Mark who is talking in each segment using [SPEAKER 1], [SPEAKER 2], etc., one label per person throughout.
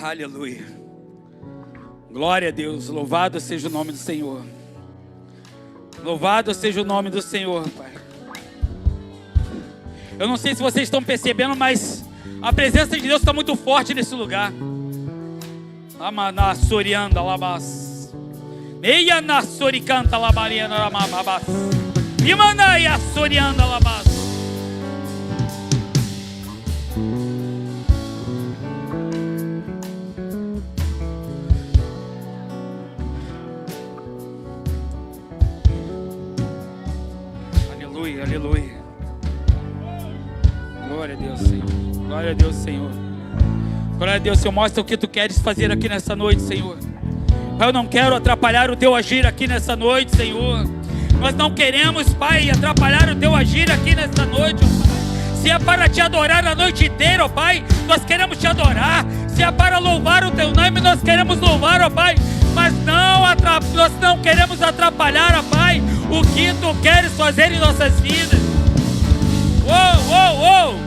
[SPEAKER 1] Aleluia. Glória a Deus. Louvado seja o nome do Senhor. Louvado seja o nome do Senhor, Pai. Eu não sei se vocês estão percebendo, mas a presença de Deus está muito forte nesse lugar. Amana sorianda labas. Meia na soricanta labariana lamabas. Imana ya sorianda labas. Aleluia, aleluia. Glória a Deus, Senhor. Glória a Deus, Senhor. Glória a Deus, Senhor. Mostra o que Tu queres fazer aqui nessa noite, Senhor. Pai, eu não quero atrapalhar o Teu agir aqui nessa noite, Senhor. Nós não queremos, Pai, atrapalhar o Teu agir aqui nessa noite, ó Pai. Se é para Te adorar a noite inteira, ó Pai, nós queremos Te adorar. Se é para louvar o Teu nome, nós queremos louvar, ó Pai. Mas nós não queremos atrapalhar, ó Pai, o que Tu queres fazer em nossas vidas. Uou, uou, uou.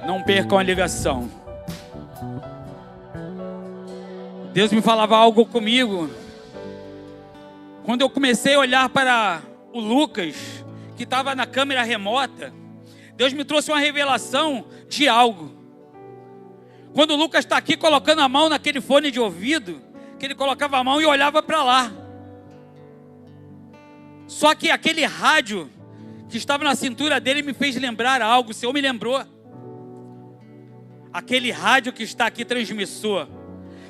[SPEAKER 1] Não percam a ligação. Deus me falava algo comigo quando eu comecei a olhar para o Lucas, que estava na câmera remota. Deus me trouxe uma revelação de algo. Quando o Lucas está aqui colocando a mão naquele fone de ouvido, que ele colocava a mão e olhava para lá. Só que aquele rádio que estava na cintura dele me fez lembrar algo. O Senhor me lembrou. Aquele rádio que está aqui transmissor,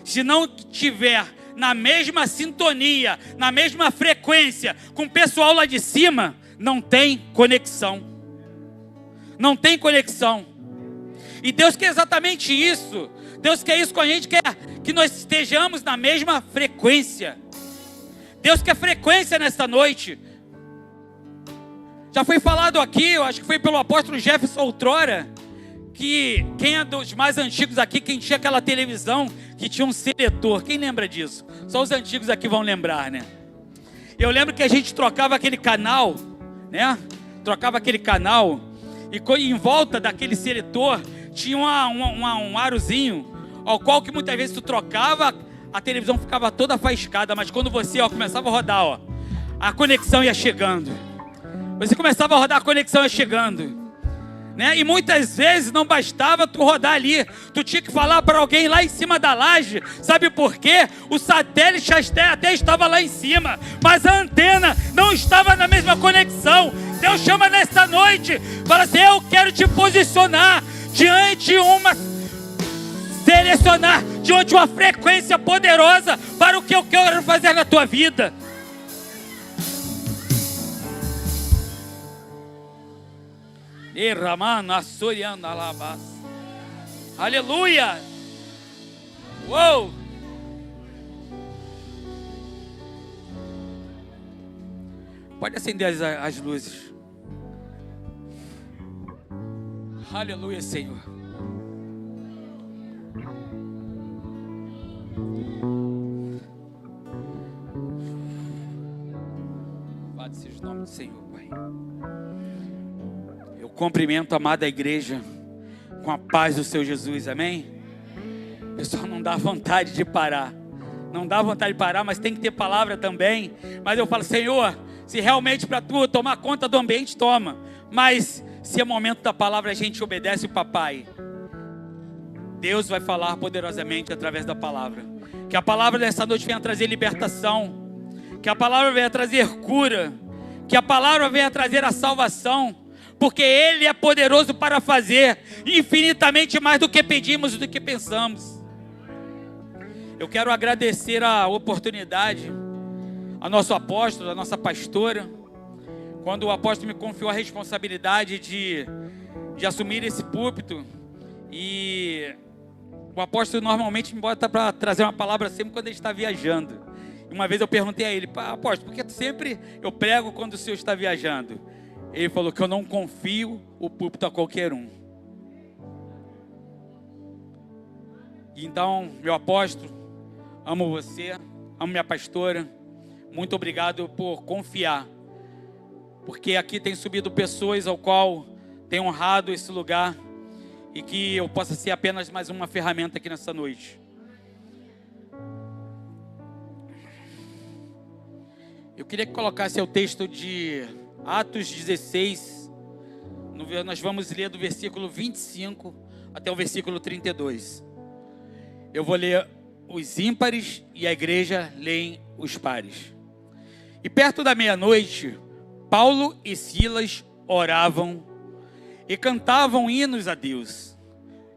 [SPEAKER 1] se não tiver na mesma sintonia, na mesma frequência com o pessoal lá de cima, não tem conexão. Não tem conexão. E Deus quer exatamente isso. Deus quer isso com a gente, quer que nós estejamos na mesma frequência. Deus quer frequência nesta noite. Já foi falado aqui, eu acho que foi pelo apóstolo Jefferson outrora, que quem é dos mais antigos aqui, quem tinha aquela televisão que tinha um seletor, quem lembra disso? Só os antigos aqui vão lembrar, né? Eu lembro que a gente trocava aquele canal, né? Trocava aquele canal e em volta daquele seletor tinha um arozinho, ao qual que muitas vezes tu trocava, a televisão ficava toda faiscada, mas quando você começava a rodar, a conexão ia chegando. Você começava a rodar, a conexão ia chegando. Né? E muitas vezes não bastava tu rodar ali, tu tinha que falar para alguém lá em cima da laje. Sabe por quê? O satélite até estava lá em cima, mas a antena não estava na mesma conexão. Deus chama nesta noite, fala assim: eu quero te posicionar diante selecionar diante uma frequência poderosa para o que eu quero fazer na tua vida. Aleluia! Uou! Pode acender as luzes. Aleluia, Senhor. Louvado seja o nome do Senhor, Pai. Eu cumprimento a amada igreja com a paz do Senhor Jesus, amém? Pessoal, não dá vontade de parar. Não dá vontade de parar, mas tem que ter palavra também. Mas eu falo: Senhor, se realmente para tu tomar conta do ambiente, toma. Mas se é momento da palavra, a gente obedece o papai. Deus vai falar poderosamente através da palavra. Que a palavra dessa noite venha trazer libertação. Que a palavra venha trazer cura. Que a palavra venha trazer a salvação. Porque Ele é poderoso para fazer infinitamente mais do que pedimos e do que pensamos. Eu quero agradecer a oportunidade ao nosso apóstolo, à nossa pastora, quando o apóstolo me confiou a responsabilidade de assumir esse púlpito. E o apóstolo normalmente me bota para trazer uma palavra sempre quando ele está viajando. E uma vez eu perguntei a ele: apóstolo, por que sempre eu prego quando o senhor está viajando? Ele falou que eu não confio o púlpito a qualquer um. Então, meu apóstolo, amo você, amo minha pastora. Muito obrigado por confiar. Porque aqui tem subido pessoas ao qual tem honrado esse lugar. E que eu possa ser apenas mais uma ferramenta aqui nessa noite. Eu queria que colocasse o texto de Atos 16. Nós vamos ler do versículo 25 até o versículo 32. Eu vou ler os ímpares e a igreja leem os pares. E perto da meia-noite, Paulo e Silas oravam e cantavam hinos a Deus.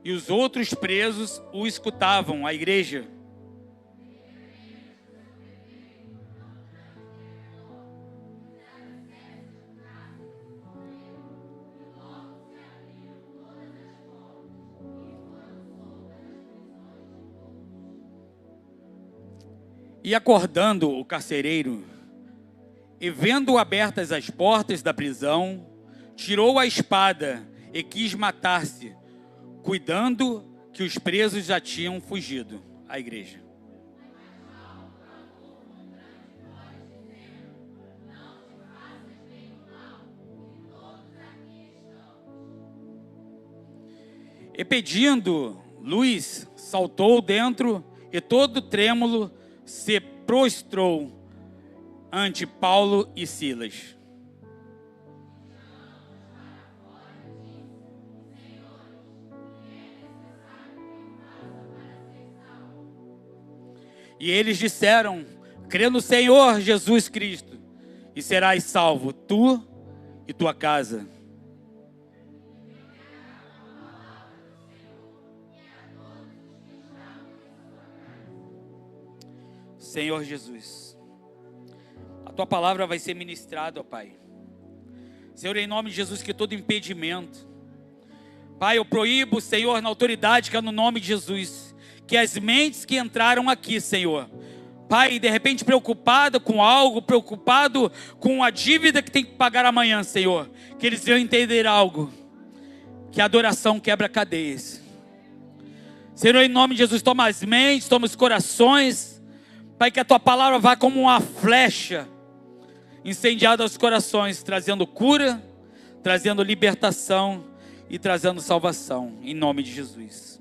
[SPEAKER 1] E os outros presos o escutavam, a igreja. E acordando o carcereiro, e vendo abertas as portas da prisão, tirou a espada e quis matar-se, cuidando que os presos já tinham fugido. A igreja. E pedindo luz, saltou dentro e todo trêmulo se prostrou ante Paulo e Silas. E eles disseram: crê no Senhor Jesus Cristo, e serás salvo, tu e tua casa. Senhor Jesus, a tua palavra vai ser ministrada, ó Pai. Senhor, em nome de Jesus, que todo impedimento, Pai, eu proíbo, Senhor, na autoridade que é no nome de Jesus, que as mentes que entraram aqui, Senhor, Pai, de repente preocupado com algo, preocupado com a dívida que tem que pagar amanhã, Senhor, que eles venham entender algo, que a adoração quebra cadeias. Senhor, em nome de Jesus, toma as mentes, toma os corações, Pai, que a tua palavra vá como uma flecha incendiada aos corações, trazendo cura, trazendo libertação e trazendo salvação, em nome de Jesus.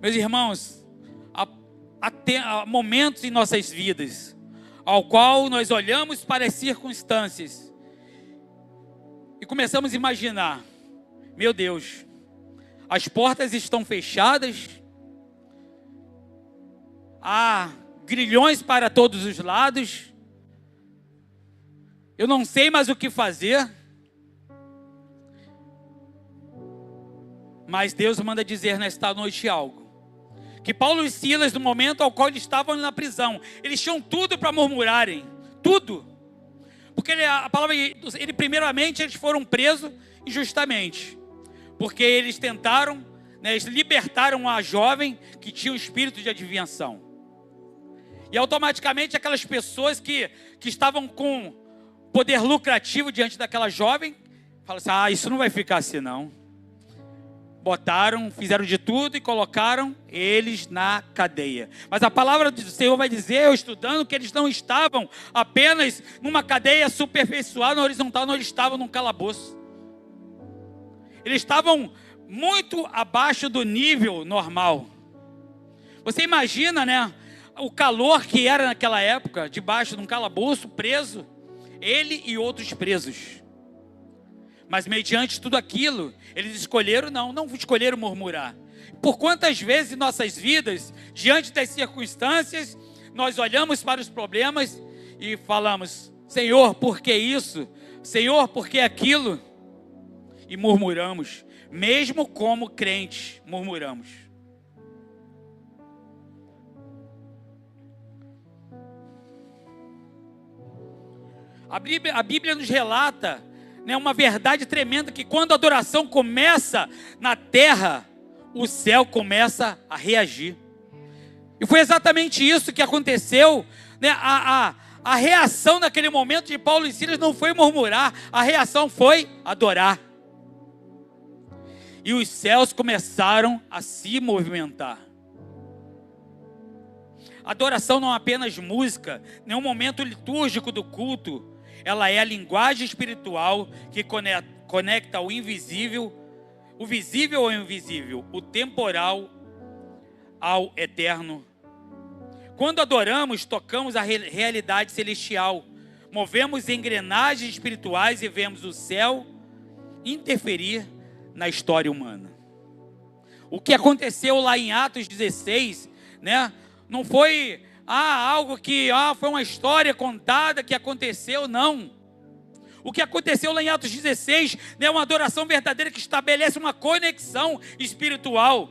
[SPEAKER 1] Meus irmãos, há momentos em nossas vidas, ao qual nós olhamos para as circunstâncias e começamos a imaginar: meu Deus, as portas estão fechadas, há grilhões para todos os lados, eu não sei mais o que fazer. Mas Deus manda dizer nesta noite algo, que Paulo e Silas, no momento ao qual eles estavam na prisão, eles tinham tudo para murmurarem, tudo, porque a palavra, ele primeiramente eles foram presos injustamente, porque eles tentaram, eles libertaram a jovem que tinha um espírito de adivinhação. E automaticamente aquelas pessoas que estavam com poder lucrativo diante daquela jovem, falaram assim: isso não vai ficar assim não. Botaram, fizeram de tudo e colocaram eles na cadeia. Mas a palavra do Senhor vai dizer, eu estudando, que eles não estavam apenas numa cadeia superficial, na horizontal, não, eles estavam num calabouço. Eles estavam muito abaixo do nível normal. Você imagina, né? O calor que era naquela época, debaixo de um calabouço, preso, ele e outros presos. Mas mediante tudo aquilo, eles escolheram não escolheram murmurar. Por quantas vezes em nossas vidas, diante das circunstâncias, nós olhamos para os problemas e falamos: Senhor, por que isso? Senhor, por que aquilo? E murmuramos, mesmo como crentes, murmuramos. A Bíblia nos relata, uma verdade tremenda, que quando a adoração começa na terra, o céu começa a reagir. E foi exatamente isso que aconteceu, a reação naquele momento de Paulo e Silas não foi murmurar, a reação foi adorar. E os céus começaram a se movimentar. Adoração não é apenas música, nem um momento litúrgico do culto. Ela é a linguagem espiritual que conecta o invisível, o visível ao invisível, o temporal ao eterno. Quando adoramos, tocamos a realidade celestial, movemos engrenagens espirituais e vemos o céu interferir na história humana. O que aconteceu lá em Atos 16, né? Não foi algo que foi uma história contada que aconteceu, não. O que aconteceu lá em Atos 16 é uma adoração verdadeira que estabelece uma conexão espiritual.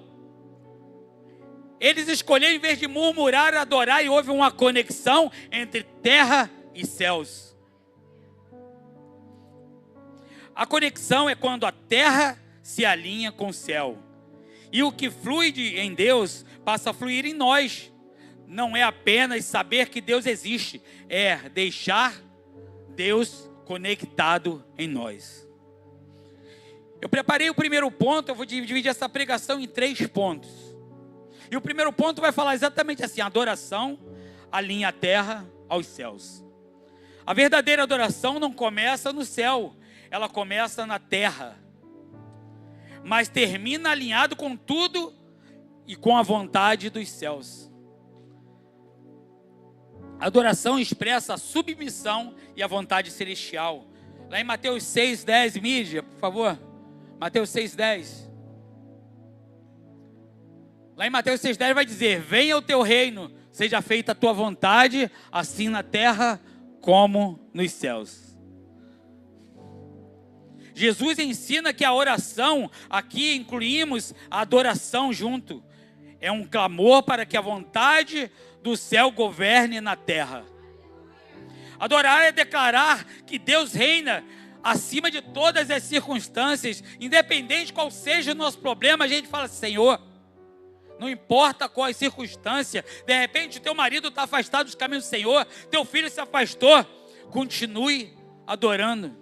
[SPEAKER 1] Eles escolheram, em vez de murmurar, adorar, e houve uma conexão entre terra e céus. A conexão é quando a terra se alinha com o céu. E o que flui em Deus passa a fluir em nós. Não é apenas saber que Deus existe, é deixar Deus conectado em nós. Eu preparei o primeiro ponto, eu vou dividir essa pregação em 3 pontos. E o primeiro ponto vai falar exatamente assim: a adoração alinha a terra aos céus. A verdadeira adoração não começa no céu, ela começa na terra, mas termina alinhado com tudo e com a vontade dos céus. A adoração expressa a submissão e a vontade celestial. Lá em Mateus 6:10, mídia, por favor. Mateus 6:10. Lá em Mateus 6:10 vai dizer: venha o teu reino, seja feita a tua vontade, assim na terra como nos céus. Jesus ensina que a oração, aqui incluímos a adoração junto, é um clamor para que a vontade do céu governe na terra. Adorar é declarar que Deus reina acima de todas as circunstâncias, independente qual seja o nosso problema. A gente fala: Senhor, não importa qual a circunstância, de repente o teu marido está afastado dos caminhos do Senhor, teu filho se afastou, continue adorando.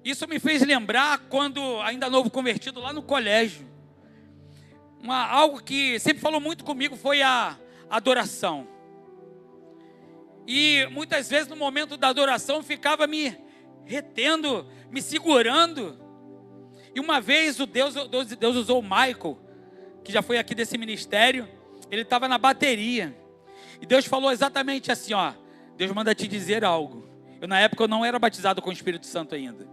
[SPEAKER 1] Isso me fez lembrar quando, ainda novo convertido, lá no colégio, algo que sempre falou muito comigo foi a adoração. E muitas vezes no momento da adoração ficava me retendo, me segurando. E uma vez Deus usou o Michael, que já foi aqui desse ministério. Ele estava na bateria. E Deus falou exatamente assim: Deus manda te dizer algo. Na época eu não era batizado com o Espírito Santo ainda.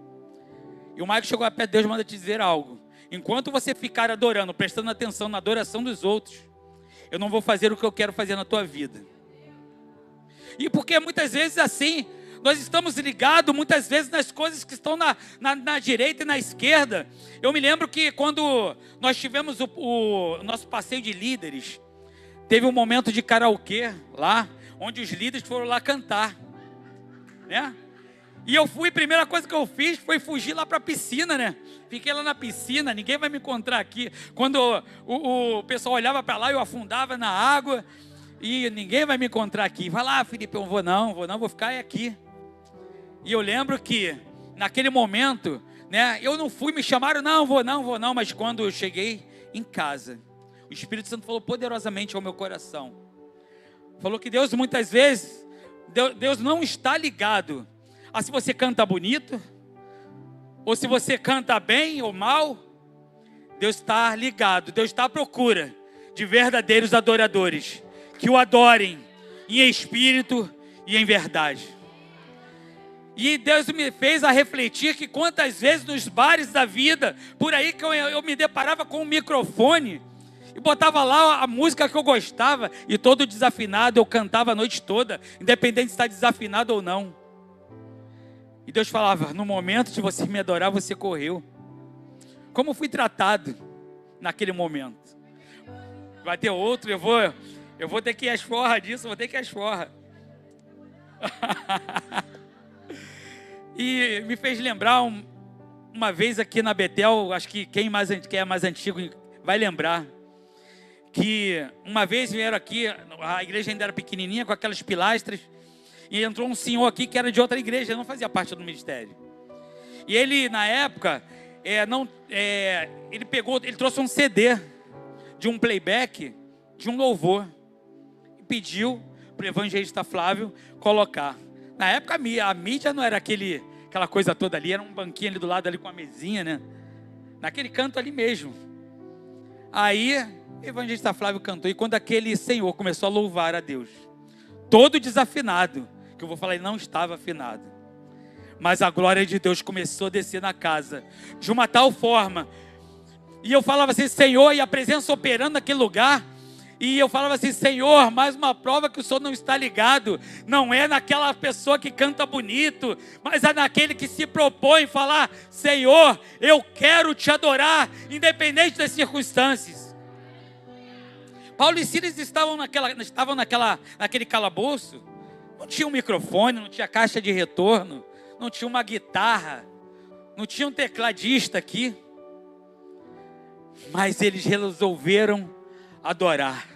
[SPEAKER 1] E o Michael chegou a pé: Deus manda te dizer algo. Enquanto você ficar adorando, prestando atenção na adoração dos outros, eu não vou fazer o que eu quero fazer na tua vida. E porque muitas vezes assim, nós estamos ligados muitas vezes nas coisas que estão na direita e na esquerda. Eu me lembro que quando nós tivemos o nosso passeio de líderes, teve um momento de karaokê lá, onde os líderes foram lá cantar, né? E eu fui, a primeira coisa que eu fiz foi fugir lá para a piscina, né? Fiquei lá na piscina, ninguém vai me encontrar aqui. Quando o pessoal olhava para lá, eu afundava na água. E ninguém vai me encontrar aqui. Vai lá, Felipe, eu vou ficar aqui. E eu lembro que, naquele momento, né? Eu não fui, me chamaram, não vou não. Mas quando eu cheguei em casa, o Espírito Santo falou poderosamente ao meu coração. Falou que Deus muitas vezes, Deus não está ligado se você canta bonito, ou se você canta bem ou mal. Deus está ligado, Deus está à procura de verdadeiros adoradores, que o adorem em espírito e em verdade. E Deus me fez a refletir que quantas vezes nos bares da vida, por aí que eu me deparava com um microfone, e botava lá a música que eu gostava, e todo desafinado eu cantava a noite toda, independente de estar desafinado ou não. E Deus falava: no momento de você me adorar, você correu. Como fui tratado naquele momento. Vai ter outro, eu vou ter que ir às forras disso, vou ter que ir às forras. E me fez lembrar uma vez aqui na Betel, acho que quem é mais antigo vai lembrar, que uma vez vieram aqui, a igreja ainda era pequenininha, com aquelas pilastras, e entrou um senhor aqui que era de outra igreja, não fazia parte do ministério. E ele, na época, ele trouxe um CD de um playback, de um louvor, e pediu para o evangelista Flávio colocar. Na época a mídia não era aquela coisa toda ali, era um banquinho ali do lado, ali com a mesinha, né? Naquele canto ali mesmo. Aí, o evangelista Flávio cantou, e quando aquele senhor começou a louvar a Deus, todo desafinado, que eu vou falar, ele não estava afinado, mas a glória de Deus começou a descer na casa, de uma tal forma, e eu falava assim, Senhor, e a presença operando naquele lugar, e eu falava assim, Senhor, mais uma prova que o Senhor não está ligado, não é naquela pessoa que canta bonito, mas é naquele que se propõe falar, Senhor, eu quero te adorar, independente das circunstâncias. Paulo e Silas estavam naquele calabouço, não tinha um microfone, não tinha caixa de retorno, não tinha uma guitarra, não tinha um tecladista aqui, mas eles resolveram adorar.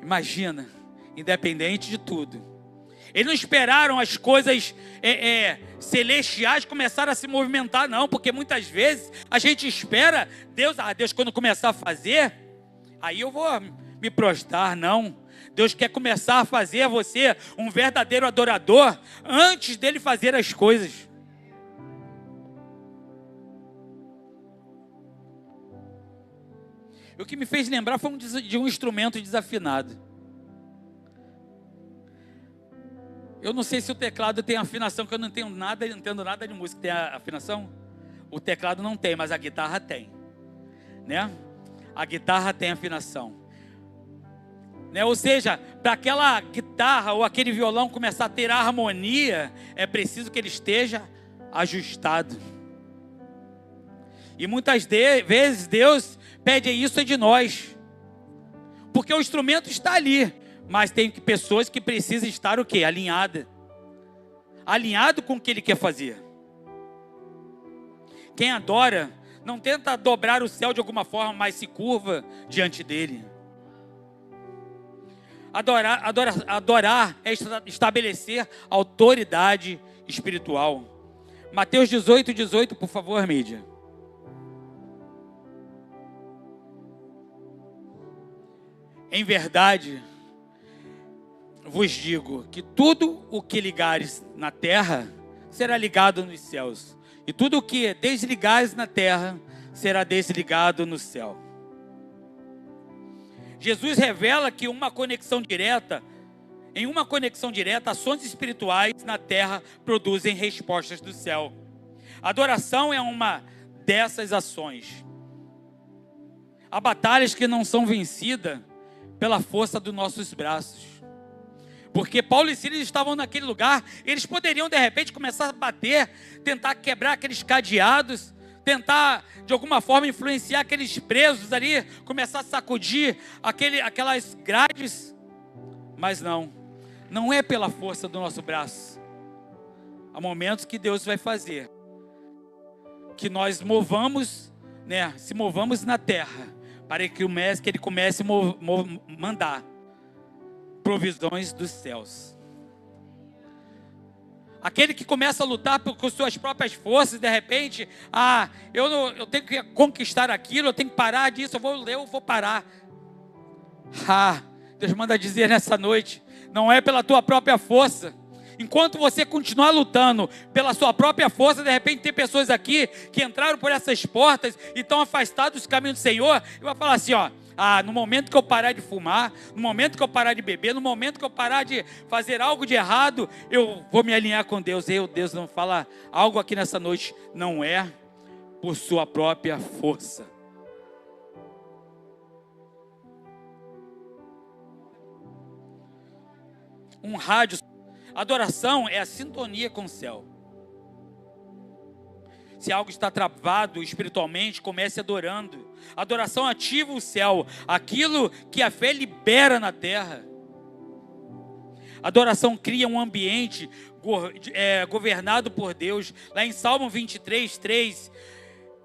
[SPEAKER 1] Imagina, independente de tudo, eles não esperaram as coisas celestiais começarem a se movimentar, não, porque muitas vezes a gente espera Deus quando começar a fazer, aí eu vou me prostrar. Não, Deus quer começar a fazer você um verdadeiro adorador antes dele fazer as coisas. O que me fez lembrar foi de um instrumento desafinado. Eu não sei se o teclado tem afinação, que eu não entendo nada de música. Tem a afinação? O teclado não tem, mas a guitarra tem, né? A guitarra tem afinação, né? Ou seja, para aquela guitarra ou aquele violão começar a ter harmonia, é preciso que ele esteja ajustado. E muitas vezes Deus pede isso de nós, porque o instrumento está ali, mas tem pessoas que precisam estar o quê? Alinhado com o que Ele quer fazer. Quem adora, não tenta dobrar o céu de alguma forma, mas se curva diante dEle. Adorar é estabelecer autoridade espiritual. Mateus 18, por favor, mídia. Em verdade, vos digo que tudo o que ligares na terra será ligado nos céus, e tudo o que desligares na terra será desligado no céu. Jesus revela que em uma conexão direta, ações espirituais na terra produzem respostas do céu. A adoração é uma dessas ações. Há batalhas que não são vencidas pela força dos nossos braços. Porque Paulo e Silas estavam naquele lugar, eles poderiam de repente começar a bater, tentar quebrar aqueles cadeados, tentar de alguma forma influenciar aqueles presos ali, começar a sacudir aquelas grades, mas não é pela força do nosso braço. Há momentos que Deus vai fazer que nós se movamos na terra, para que Ele comece a mandar provisões dos céus. Aquele que começa a lutar com suas próprias forças, de repente, eu tenho que conquistar aquilo, eu tenho que parar disso, eu vou parar. Deus manda dizer nessa noite, não é pela tua própria força. Enquanto você continuar lutando pela sua própria força, de repente tem pessoas aqui que entraram por essas portas e estão afastados dos caminhos do Senhor, e vai falar assim, no momento que eu parar de fumar, no momento que eu parar de beber, no momento que eu parar de fazer algo de errado, eu vou me alinhar com Deus. Deus não fala algo aqui nessa noite, não é por sua própria força. Um rádio. Adoração é a sintonia com o céu. Se algo está travado espiritualmente, comece adorando. Adoração ativa o céu, aquilo que a fé libera na terra. Adoração cria um ambiente governado por Deus. Lá em Salmo 23:3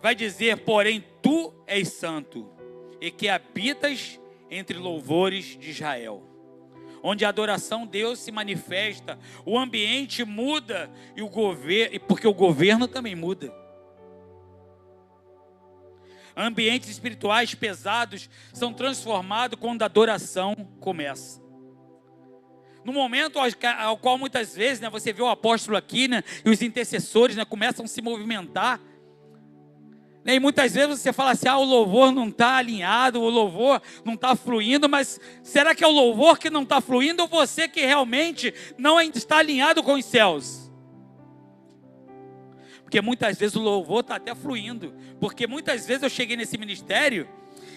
[SPEAKER 1] vai dizer, porém tu és santo, e que habitas entre louvores de Israel. Onde a adoração a Deus se manifesta, o ambiente muda e porque o governo também muda. Ambientes espirituais pesados são transformados quando a adoração começa. No momento ao qual muitas vezes, né, você vê o apóstolo aqui, né, e os intercessores, né, começam a se movimentar. E muitas vezes você fala assim, o louvor não está alinhado, o louvor não está fluindo, mas será que é o louvor que não está fluindo ou você que realmente não está alinhado com os céus? Porque muitas vezes o louvor está até fluindo, porque muitas vezes eu cheguei nesse ministério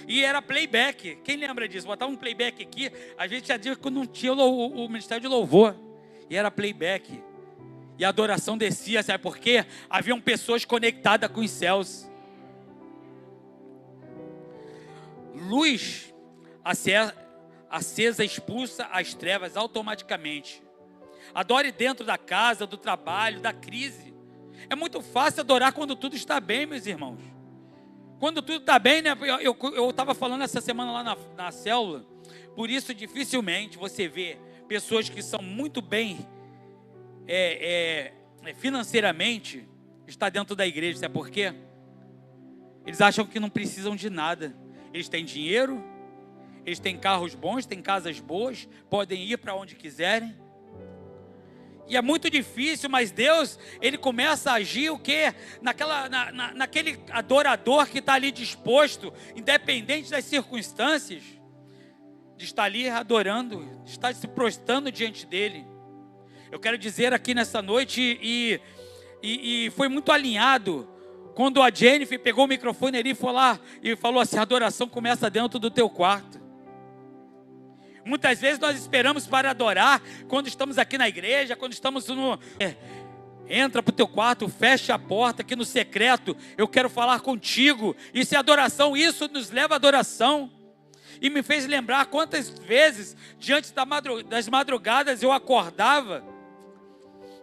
[SPEAKER 1] e era playback. Quem lembra disso? Botava um playback aqui, a gente já dizia que não tinha o ministério de louvor, e era playback, e a adoração descia, sabe por quê? Haviam pessoas conectadas com os céus. Luz acesa expulsa as trevas automaticamente. Adore dentro da casa, do trabalho, da crise. É muito fácil adorar quando tudo está bem, meus irmãos. Quando tudo está bem, né? Eu estava falando essa semana lá na célula. Por isso dificilmente você vê pessoas que são muito bem financeiramente está dentro da igreja. Sabe por quê? Eles acham que não precisam de nada. Eles têm dinheiro, eles têm carros bons, têm casas boas, podem ir para onde quiserem. E é muito difícil, mas Deus, Ele começa a agir o quê? Naquele adorador que está ali disposto, independente das circunstâncias, de estar ali adorando, de estar se prostrando diante dEle. Eu quero dizer aqui nessa noite, e foi muito alinhado, quando a Jennifer pegou o microfone ali e foi lá e falou assim, a adoração começa dentro do teu quarto. Muitas vezes nós esperamos para adorar quando estamos aqui na igreja, quando estamos entra para o teu quarto, fecha a porta aqui no secreto, eu quero falar contigo. Isso é adoração, isso nos leva à adoração. E me fez lembrar quantas vezes, diante das madrugadas, eu acordava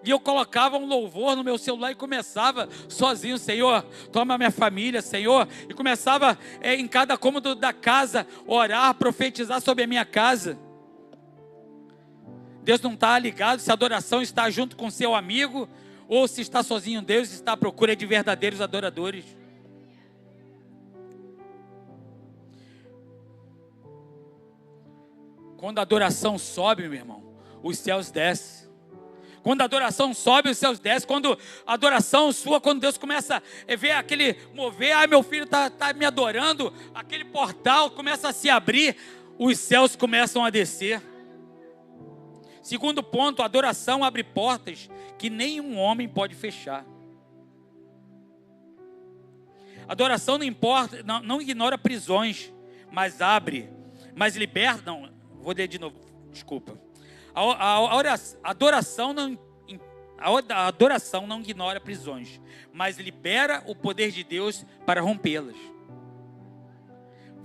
[SPEAKER 1] e eu colocava um louvor no meu celular e começava sozinho, Senhor, toma minha família, Senhor. E começava em cada cômodo da casa, orar, profetizar sobre a minha casa. Deus não está ligado se a adoração está junto com seu amigo ou se está sozinho. Deus está à procura de verdadeiros adoradores. Quando a adoração sobe, meu irmão, os céus descem. Quando a adoração sobe, os céus descem. Quando a adoração sua, quando Deus começa a ver aquele mover, meu filho está me adorando, aquele portal começa a se abrir, os céus começam a descer. Segundo ponto, a adoração abre portas que nenhum homem pode fechar. A adoração não ignora prisões, mas liberta. Não, vou ler de novo, desculpa. A adoração não ignora prisões, mas libera o poder de Deus para rompê-las.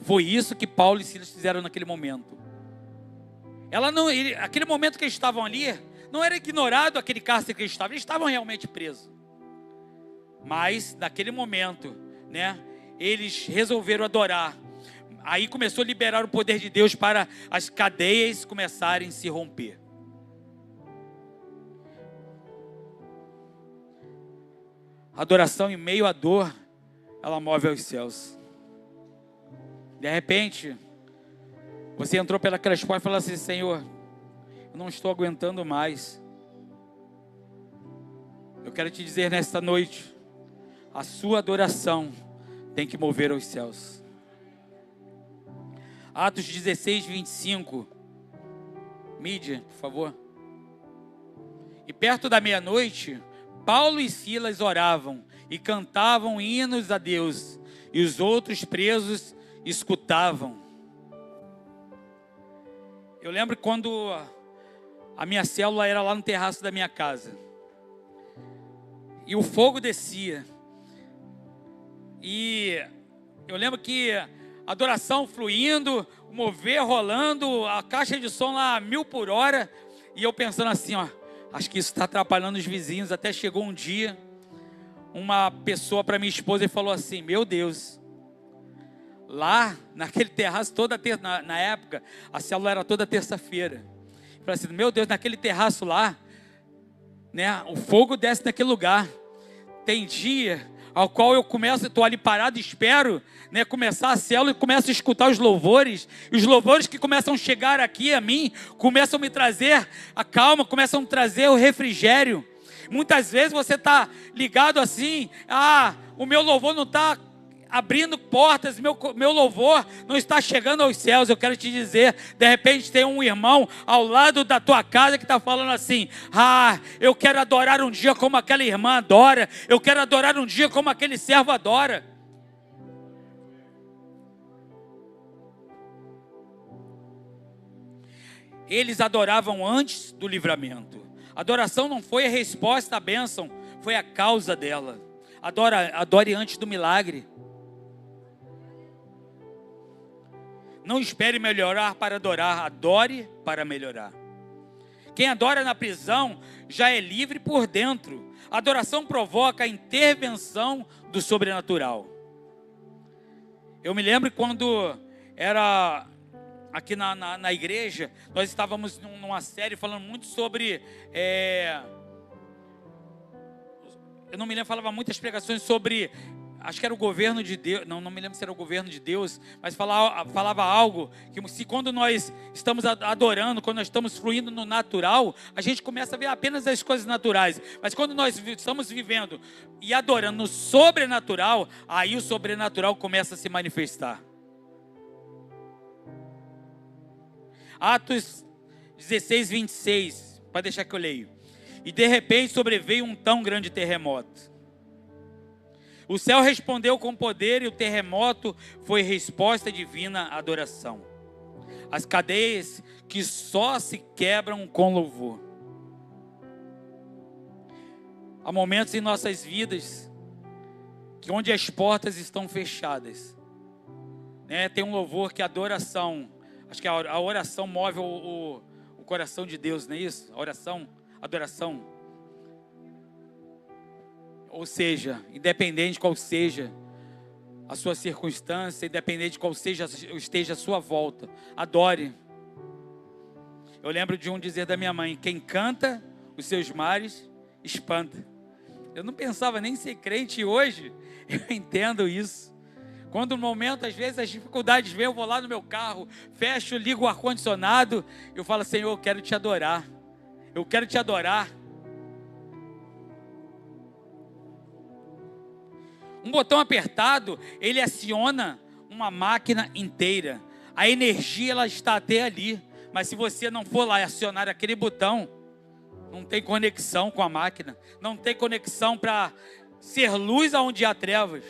[SPEAKER 1] Foi isso que Paulo e Silas fizeram naquele momento. Aquele momento que eles estavam ali, não era ignorado aquele cárcere que eles estavam realmente presos. Mas naquele momento, né, eles resolveram adorar. Aí começou a liberar o poder de Deus para as cadeias começarem a se romper. A adoração em meio à dor, ela move aos céus. De repente, você entrou pelas portas e falou assim, Senhor, eu não estou aguentando mais. Eu quero te dizer nesta noite, a sua adoração tem que mover aos céus. Atos 16, 25. Mídia, por favor. E perto da meia-noite, Paulo e Silas oravam e cantavam hinos a Deus, e os outros presos escutavam. Eu lembro quando a minha célula era lá no terraço da minha casa, e o fogo descia, e eu lembro que a adoração fluindo, o mover rolando, a caixa de som lá a 1000 por hora, e eu pensando assim, acho que isso está atrapalhando os vizinhos. Até chegou um dia, uma pessoa para minha esposa e falou assim, meu Deus, lá naquele terraço, na época, a célula era toda terça-feira. Eu falei assim, meu Deus, naquele terraço lá, né, o fogo desce naquele lugar. Tem dia ao qual eu estou ali parado, espero, né, começar a célula e começo a escutar os louvores. E os louvores que começam a chegar aqui a mim, começam a me trazer a calma, começam a me trazer o refrigério. Muitas vezes você está ligado assim, o meu louvor não está abrindo portas, meu louvor não está chegando aos céus. Eu quero te dizer, de repente tem um irmão ao lado da tua casa que está falando assim, eu quero adorar um dia como aquela irmã adora, eu quero adorar um dia como aquele servo adora. Eles adoravam antes do livramento. Adoração não foi a resposta à bênção, foi a causa dela. Adore antes do milagre. Não espere melhorar para adorar, adore para melhorar. Quem adora na prisão já é livre por dentro. A adoração provoca a intervenção do sobrenatural. Eu me lembro quando era aqui na igreja, nós estávamos numa série falando muito sobre... eu não me lembro, falava muitas pregações sobre... Acho que era o governo de Deus, não me lembro se era o governo de Deus, mas falava algo, que se quando nós estamos adorando, quando nós estamos fluindo no natural, a gente começa a ver apenas as coisas naturais, mas quando nós estamos vivendo e adorando no sobrenatural, aí o sobrenatural começa a se manifestar. Atos 16, 26, para deixar que eu leio. E de repente sobreveio um tão grande terremoto. O céu respondeu com poder e o terremoto foi resposta divina à adoração. As cadeias que só se quebram com louvor. Há momentos em nossas vidas que onde as portas estão fechadas, né, tem um louvor que a adoração, acho que a oração move o coração de Deus, não é isso? A oração, adoração. Ou seja, independente de qual seja a sua circunstância, independente de qual esteja a sua volta, adore. Eu lembro de um dizer da minha mãe, quem canta os seus mares, espanta. Eu não pensava nem em ser crente, e hoje eu entendo isso. Quando no momento, às vezes, as dificuldades vêm, eu vou lá no meu carro, fecho, ligo o ar-condicionado, eu falo, Senhor, eu quero te adorar. Eu quero te adorar. Um botão apertado, ele aciona uma máquina inteira. A energia, ela está até ali. Mas se você não for lá e acionar aquele botão, não tem conexão com a máquina. Não tem conexão para ser luz aonde há trevas.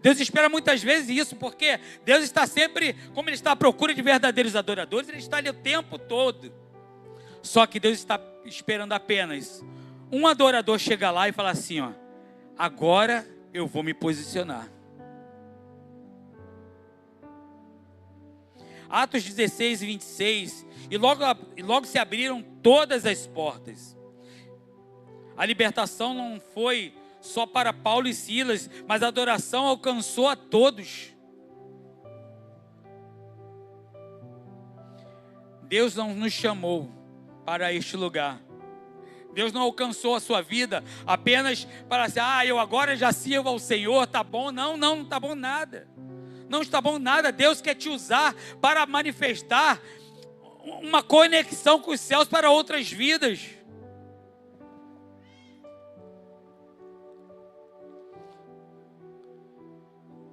[SPEAKER 1] Deus espera muitas vezes isso, porque Deus está sempre, como Ele está à procura de verdadeiros adoradores, Ele está ali o tempo todo. Só que Deus está esperando apenas um adorador chegar lá e falar assim, agora eu vou me posicionar. Atos 16, 26. E logo se abriram todas as portas. A libertação não foi só para Paulo e Silas, mas a adoração alcançou a todos. Deus não nos chamou para este lugar. Deus não alcançou a sua vida apenas para assim, eu agora já sirvo ao Senhor, tá bom? Não está bom nada. Não está bom nada. Deus quer te usar para manifestar uma conexão com os céus para outras vidas.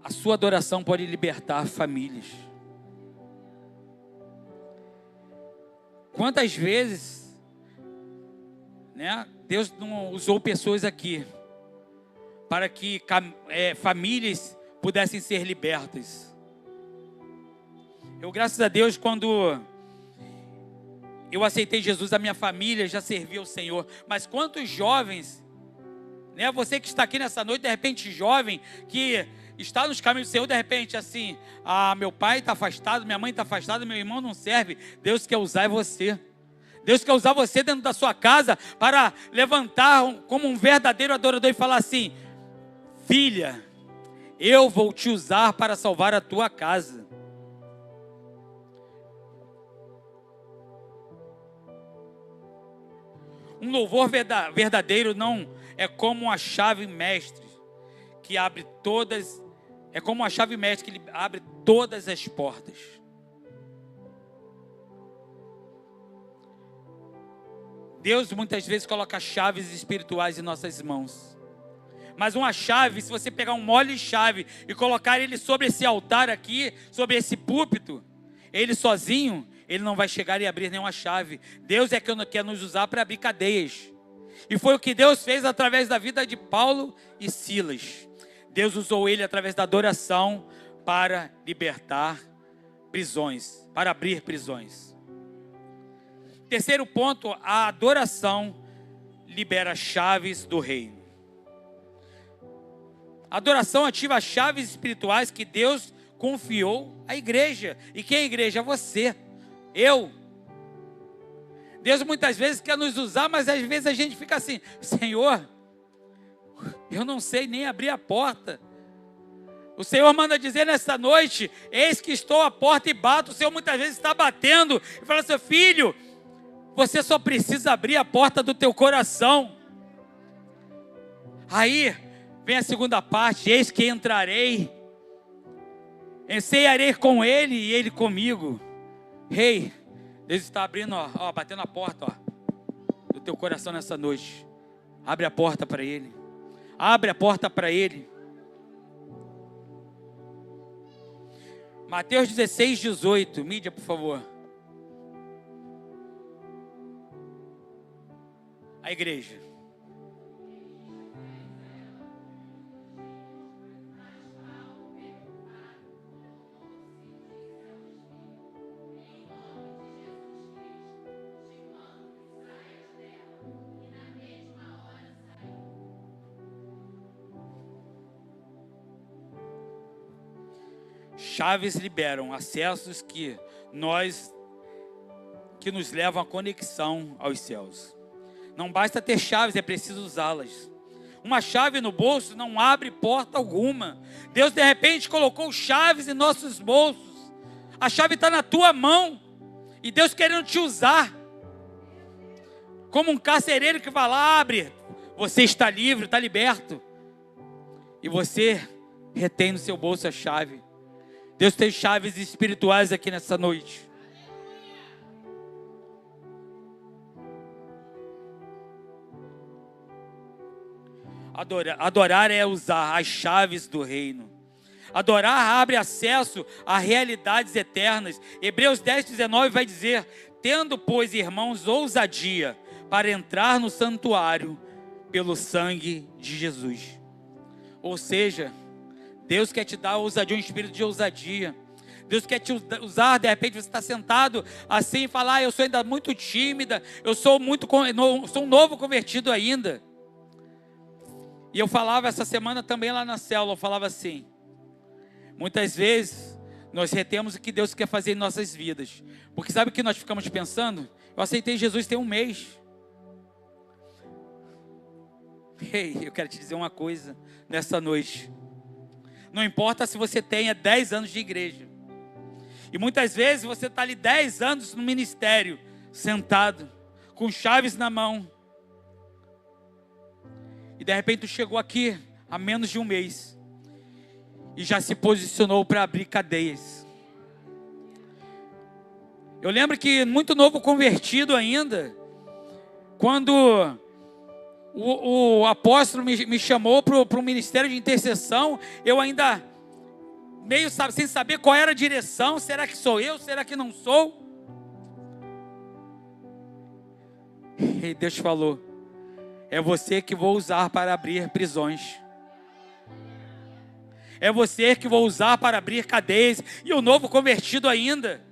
[SPEAKER 1] A sua adoração pode libertar famílias. Quantas vezes, né, Deus não usou pessoas aqui para que famílias pudessem ser libertas. Eu, graças a Deus, quando eu aceitei Jesus, a minha família já servia ao Senhor. Mas quantos jovens, né, você que está aqui nessa noite, de repente jovem, que está nos caminhos do Senhor, de repente assim, meu pai está afastado, minha mãe está afastada, meu irmão não serve. Deus quer usar você. Deus quer usar você dentro da sua casa para levantar como um verdadeiro adorador e falar assim, filha, Eu vou te usar para salvar a tua casa. Um louvor verdadeiro não é como uma chave mestre que abre todas, é como uma chave mestre que abre todas as portas. Deus muitas vezes coloca chaves espirituais em nossas mãos. Mas uma chave, se você pegar um molho de chave e colocar ele sobre esse altar aqui, sobre esse púlpito, ele sozinho, ele não vai chegar e abrir nenhuma chave. Deus é que quer nos usar para abrir cadeias. E foi o que Deus fez através da vida de Paulo e Silas. Deus usou ele através da adoração para libertar prisões, para abrir prisões. Terceiro ponto, a adoração libera chaves do reino. A adoração ativa as chaves espirituais que Deus confiou à igreja. E quem é a igreja? Você, eu. Deus muitas vezes quer nos usar, mas às vezes a gente fica assim: Senhor, eu não sei nem abrir a porta. O Senhor manda dizer nesta noite: eis que estou à porta e bato. O Senhor muitas vezes está batendo e fala assim: filho, você só precisa abrir a porta do teu coração. Aí vem a segunda parte: eis que entrarei, cearei com ele e ele comigo. Rei, Deus está abrindo, batendo a porta, do teu coração nessa noite. Abre a porta para ele. Abre a porta para ele. Mateus 16, 18. Mídia, por favor. A igreja. Chaves liberam acessos que nos levam à conexão aos céus. Não basta ter chaves, é preciso usá-las. Uma chave no bolso não abre porta alguma. Deus de repente colocou chaves em nossos bolsos. A chave está na tua mão. E Deus querendo te usar. Como um carcereiro que vai lá, abre. Você está livre, está liberto. E você retém no seu bolso a chave. Deus tem chaves espirituais aqui nessa noite. Adorar é usar as chaves do reino. Adorar abre acesso a realidades eternas. Hebreus 10, 19 vai dizer: tendo, pois, irmãos, ousadia para entrar no santuário pelo sangue de Jesus. Ou seja, Deus quer te dar ousadia, um espírito de ousadia. Deus quer te usar, de repente você está sentado assim e fala: eu sou ainda muito tímida, eu sou um novo convertido ainda. E eu falava essa semana também lá na célula, eu falava assim: muitas vezes nós retemos o que Deus quer fazer em nossas vidas. Porque sabe o que nós ficamos pensando? Eu aceitei Jesus tem um mês. Ei, eu quero te dizer uma coisa nessa noite. Não importa se você tenha 10 anos de igreja. E muitas vezes você está ali 10 anos no ministério, sentado, com chaves na mão. E de repente tu chegou aqui há menos de um mês. E já se posicionou para abrir cadeias. Eu lembro que muito novo convertido ainda, quando o apóstolo me chamou para o ministério de intercessão, eu ainda meio sem saber qual era a direção. Será que sou eu? Será que não sou? E Deus falou: é você que vou usar para abrir prisões. É você que vou usar para abrir cadeias. E o novo convertido ainda.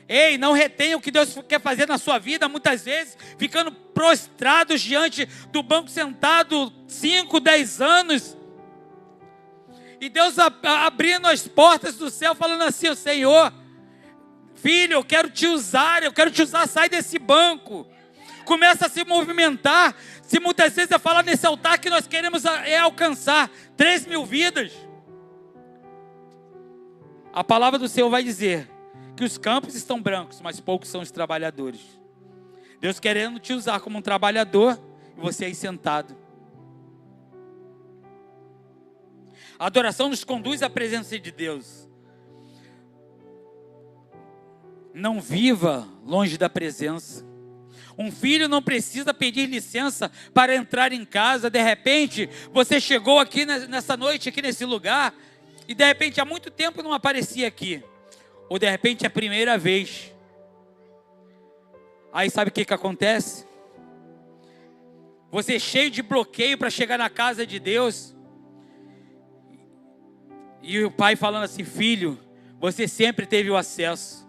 [SPEAKER 1] Ei, não retenha o que Deus quer fazer na sua vida, muitas vezes, ficando prostrados diante do banco sentado 5, 10 anos. E Deus abrindo as portas do céu, falando assim: Senhor, filho, eu quero te usar, sai desse banco. Começa a se movimentar. Se muitas vezes é falar nesse altar que nós queremos alcançar, 3.000 vidas. A palavra do Senhor vai dizer que os campos estão brancos, mas poucos são os trabalhadores. Deus querendo te usar como um trabalhador e você aí sentado. A adoração nos conduz à presença de Deus. Não viva longe da presença. Um filho não precisa pedir licença para entrar em casa. De repente, você chegou aqui nessa noite, aqui nesse lugar, e de repente há muito tempo não aparecia aqui. Ou de repente é a primeira vez. Aí sabe o que acontece? Você é cheio de bloqueio para chegar na casa de Deus. E o pai falando assim: filho, você sempre teve o acesso.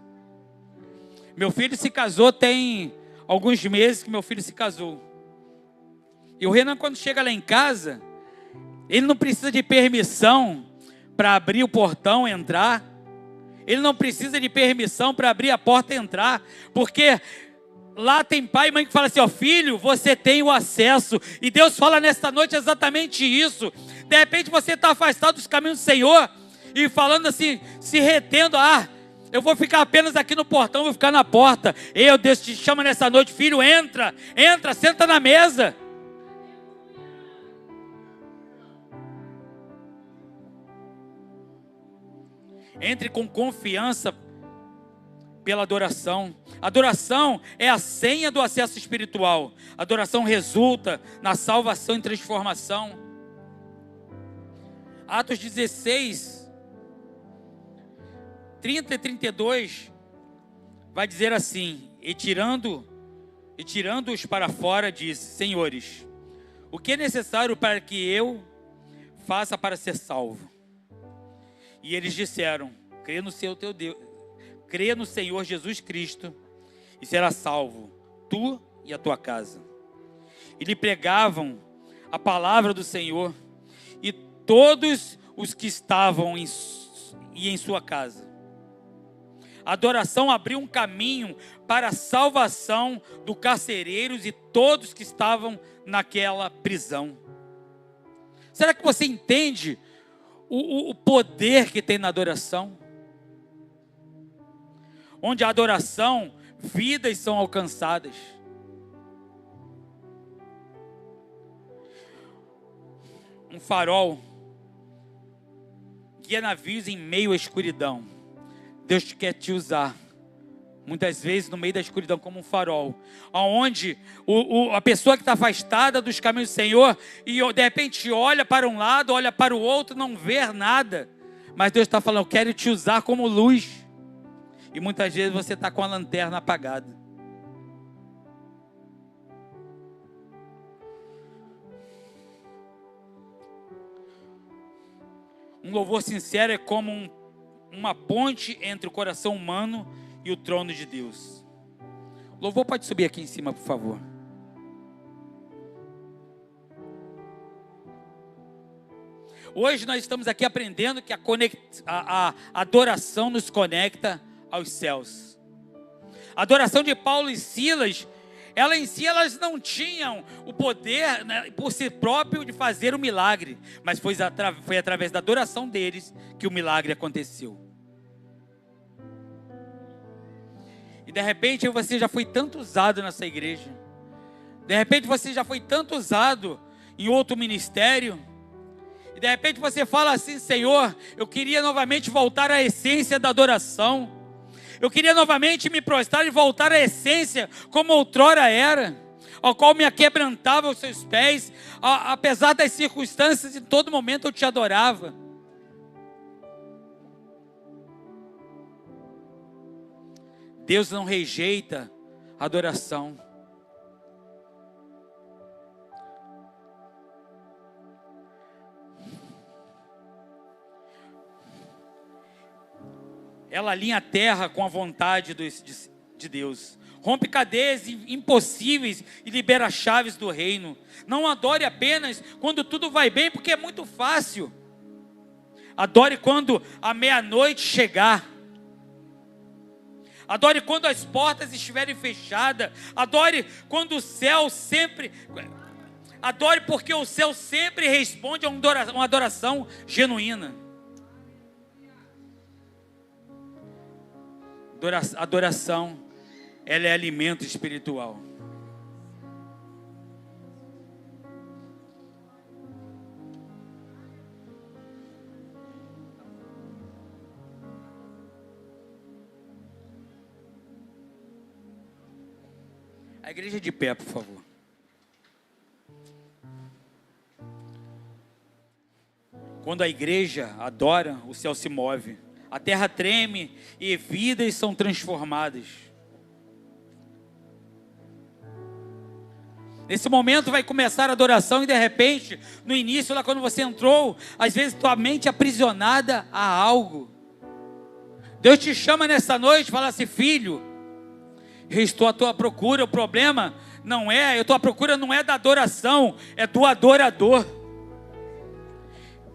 [SPEAKER 1] Meu filho se casou, tem alguns meses que meu filho se casou. E o Renan, quando chega lá em casa, ele não precisa de permissão para abrir o portão e entrar. Ele não precisa de permissão para abrir a porta e entrar. Porque lá tem pai e mãe que fala assim: ó, filho, você tem o acesso. E Deus fala nesta noite exatamente isso. De repente você está afastado dos caminhos do Senhor e falando assim, se retendo: eu vou ficar apenas aqui no portão, vou ficar na porta. Deus te chama nessa noite: filho, entra, senta na mesa. Entre com confiança pela adoração. Adoração é a senha do acesso espiritual. Adoração resulta na salvação e transformação. Atos 16, 30 e 32, vai dizer assim: e tirando-os para fora, disse: senhores, o que é necessário para que eu faça para ser salvo? E eles disseram: crê no Senhor Jesus Cristo e será salvo, tu e a tua casa. E lhe pregavam a palavra do Senhor e todos os que estavam em sua casa. A adoração abriu um caminho para a salvação dos carcereiros e todos que estavam naquela prisão. Será que você entende o poder que tem na adoração? Onde a adoração, vidas são alcançadas. Um farol guia navios em meio à escuridão. Deus quer te usar, muitas vezes no meio da escuridão, como um farol, onde a pessoa que está afastada dos caminhos do Senhor, e de repente olha para um lado, olha para o outro, não vê nada, mas Deus está falando: eu quero te usar como luz. E muitas vezes você está com a lanterna apagada. Um louvor sincero é como uma ponte entre o coração humano e o trono de Deus. O louvor pode subir aqui em cima, por favor. Hoje nós estamos aqui aprendendo que a adoração nos conecta aos céus. A adoração de Paulo e Silas, elas não tinham o poder, né, por si próprio, de fazer o milagre, mas foi através da adoração deles que o milagre aconteceu. E de repente você já foi tanto usado nessa igreja, de repente você já foi tanto usado em outro ministério, e de repente você fala assim: Senhor, eu queria novamente voltar à essência da adoração. Eu queria novamente me prostrar e voltar à essência como outrora era, ao qual me aquebrantava aos seus pés, apesar das circunstâncias, em todo momento eu te adorava. Deus não rejeita a adoração. Ela alinha a terra com a vontade de Deus. Rompe cadeias impossíveis e libera as chaves do reino. Não adore apenas quando tudo vai bem, porque é muito fácil. Adore quando a meia-noite chegar. Adore quando as portas estiverem fechadas. Adore quando o céu sempre... Adore porque o céu sempre responde a uma adoração genuína. Adoração, ela é alimento espiritual. A igreja de pé, por favor. Quando a igreja adora, o céu se move. A terra treme e vidas são transformadas. Nesse momento vai começar a adoração e de repente, no início, lá quando você entrou, às vezes tua mente é aprisionada a algo. Deus te chama nessa noite e fala assim: filho, eu estou à tua procura. O problema não é, a tua procura não é da adoração, é do adorador.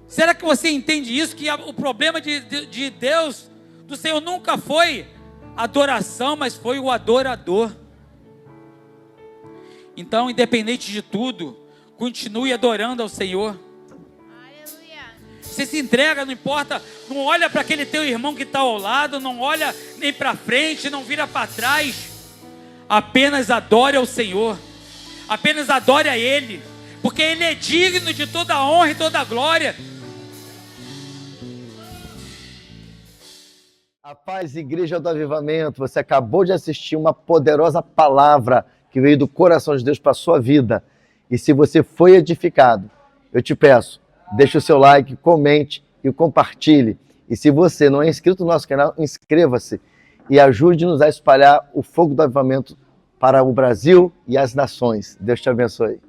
[SPEAKER 1] Será que você entende isso? Que o problema de Deus, do Senhor, nunca foi adoração, mas foi o adorador. Então, independente de tudo, continue adorando ao Senhor.
[SPEAKER 2] Aleluia.
[SPEAKER 1] Você se entrega, não importa, não olha para aquele teu irmão que está ao lado, não olha nem para frente, não vira para trás. Apenas adore ao Senhor, apenas adore a Ele, porque Ele é digno de toda a honra e toda a glória.
[SPEAKER 3] A paz, Igreja do Avivamento, você acabou de assistir uma poderosa palavra que veio do coração de Deus para a sua vida. E se você foi edificado, eu te peço, deixe o seu like, comente e compartilhe. E se você não é inscrito no nosso canal, inscreva-se e ajude-nos a espalhar o fogo do avivamento para o Brasil e as nações. Deus te abençoe.